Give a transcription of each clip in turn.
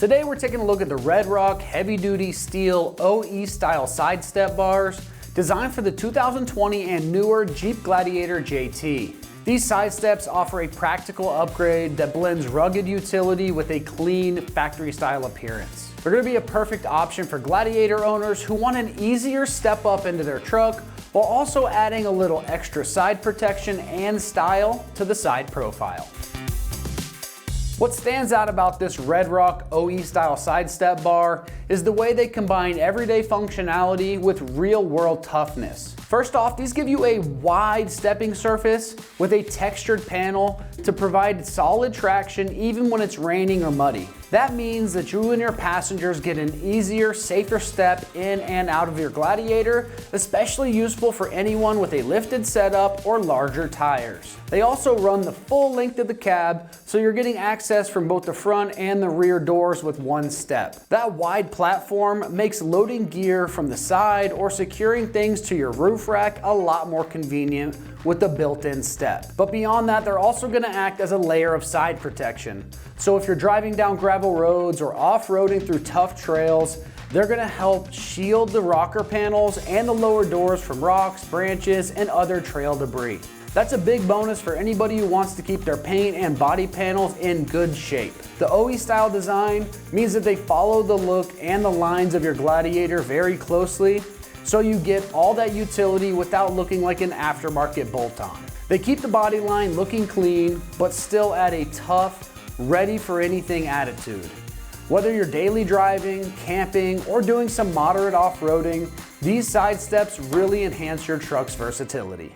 Today we're taking a look at the Red Rock heavy duty steel OE style side step bars designed for the 2020 and newer Jeep Gladiator JT. These side steps offer a practical upgrade that blends rugged utility with a clean factory style appearance. They're going to be a perfect option for Gladiator owners who want an easier step up into their truck while also adding a little extra side protection and style to the side profile. What stands out about this Red Rock OE style side step bar is the way they combine everyday functionality with real world toughness. First off, these give you a wide stepping surface with a textured panel to provide solid traction even when it's raining or muddy. That means that you and your passengers get an easier, safer step in and out of your Gladiator, especially useful for anyone with a lifted setup or larger tires. They also run the full length of the cab, so you're getting access from both the front and the rear doors with one step. That wide platform makes loading gear from the side or securing things to your roof rack a lot more convenient with the built-in step. But beyond that, they're also going to act as a layer of side protection. So if you're driving down gravel roads or off-roading through tough trails, they're going to help shield the rocker panels and the lower doors from rocks, branches, and other trail debris. That's a big bonus for anybody who wants to keep their paint and body panels in good shape. The OE style design means that they follow the look and the lines of your Gladiator very closely, so you get all that utility without looking like an aftermarket bolt-on. They keep the body line looking clean, but still add a tough, ready for anything attitude. Whether you're daily driving, camping, or doing some moderate off-roading, these side steps really enhance your truck's versatility.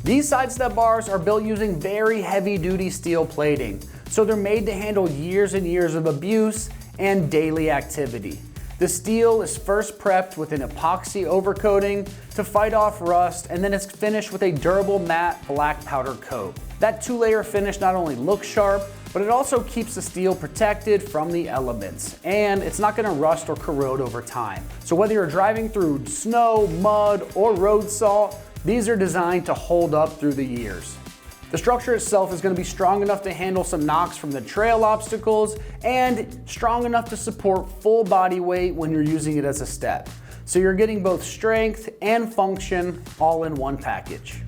These side step bars are built using very heavy duty steel plating, so they're made to handle years and years of abuse and daily activity. The steel is first prepped with an epoxy overcoating to fight off rust, and then it's finished with a durable matte black powder coat. That two-layer finish not only looks sharp, but it also keeps the steel protected from the elements, and it's not going to rust or corrode over time. So whether you're driving through snow, mud, or road salt, these are designed to hold up through the years. The structure itself is going to be strong enough to handle some knocks from the trail obstacles and strong enough to support full body weight when you're using it as a step. So you're getting both strength and function all in one package.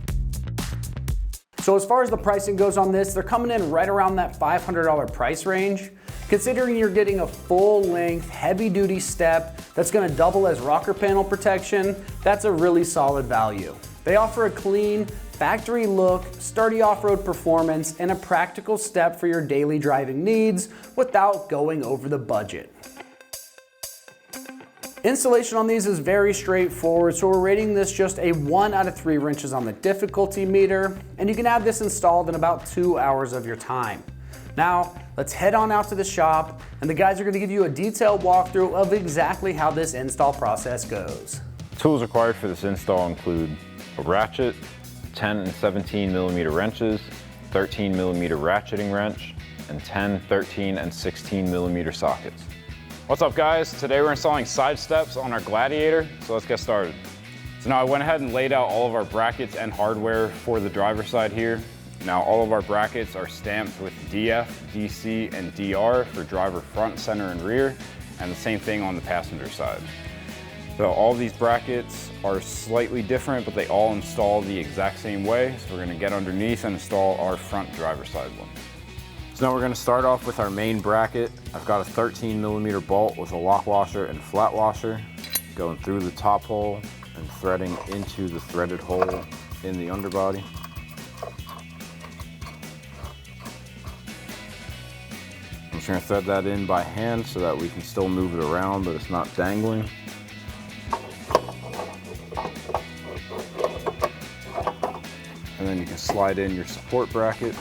So as far as the pricing goes on this, they're coming in right around that $500 price range. Considering you're getting a full-length, heavy-duty step that's going to double as rocker panel protection, that's a really solid value. They offer a clean, factory look, sturdy off-road performance, and a practical step for your daily driving needs without going over the budget. Installation on these is very straightforward, so we're rating this just a 1 out of 3 wrenches on the difficulty meter, and you can have this installed in about 2 hours of your time. Now, let's head on out to the shop, and the guys are going to give you a detailed walkthrough of exactly how this install process goes. Tools required for this install include a ratchet, 10 and 17 millimeter wrenches, 13 millimeter ratcheting wrench, and 10, 13, and 16 millimeter sockets. What's up guys? Today we're installing side steps on our Gladiator, so let's get started. So now I went ahead and laid out all of our brackets and hardware for the driver's side here. Now all of our brackets are stamped with DF, DC, and DR for driver front, center, and rear, and the same thing on the passenger side. So all of these brackets are slightly different, but they all install the exact same way. So we're gonna get underneath and install our front driver's side one. So now we're gonna start off with our main bracket. I've got a 13 millimeter bolt with a lock washer and flat washer going through the top hole and threading into the threaded hole in the underbody. I'm just gonna thread that in by hand so that we can still move it around, but it's not dangling. And then you can slide in your support bracket.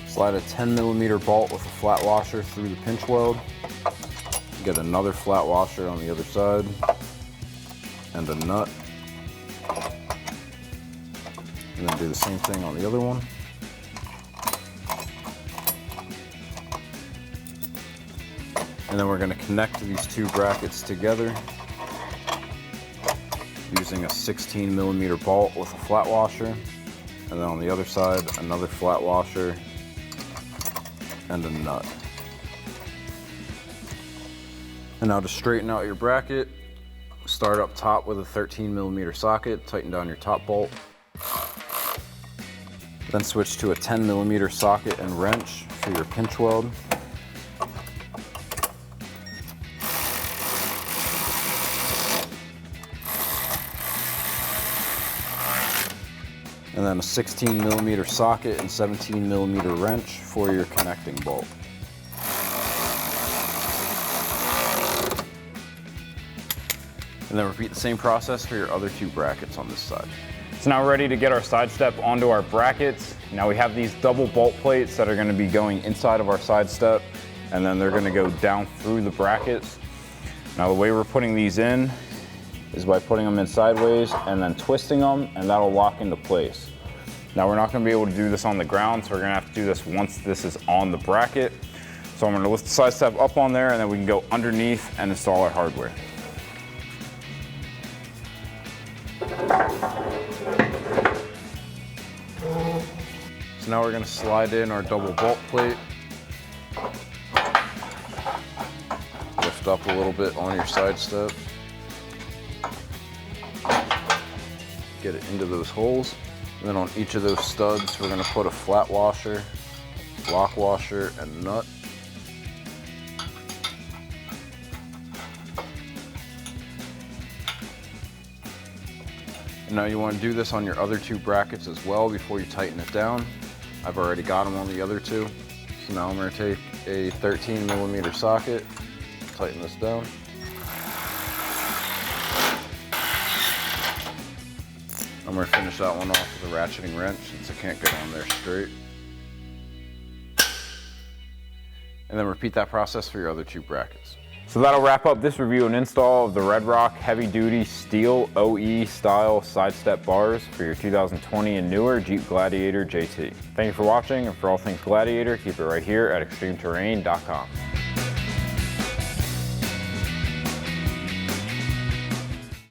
Slide a 10 millimeter bolt with a flat washer through the pinch weld. Get another flat washer on the other side and a nut. And then do the same thing on the other one. And then we're going to connect these two brackets together using a 16 millimeter bolt with a flat washer And then on the other side, another flat washer and a nut. And now to straighten out your bracket, start up top with a 13mm socket, tighten down your top bolt. Then switch to a 10mm socket and wrench for your pinch weld. And then a 16mm socket and 17mm wrench for your connecting bolt. And then repeat the same process for your other 2 brackets on this side. So now we're ready to get our side step onto our brackets. Now we have these double bolt plates that are going to be going inside of our side step, and then they're going to go down through the brackets. Now the way we're putting these in is by putting them in sideways and then twisting them, and that'll lock into place. Now we're not going to be able to do this on the ground, so we're going to have to do this once this is on the bracket. So I'm going to lift the side step up on there, and then we can go underneath and install our hardware. So now we're going to slide in our double bolt plate. Lift up a little bit on your side step. Get it into those holes. And then on each of those studs, we're going to put a flat washer, lock washer, and nut. And now you want to do this on your other 2 brackets as well before you tighten it down. I've already got them on the other 2. So now I'm going to take a 13mm socket, tighten this down. I'm going to finish that one off with a ratcheting wrench since I can't get on there straight. And then repeat that process for your other 2 brackets. So that'll wrap up this review and install of the Red Rock Heavy Duty Steel OE style side step bars for your 2020 and newer Jeep Gladiator JT. Thank you for watching, and for all things Gladiator, keep it right here at extremeterrain.com.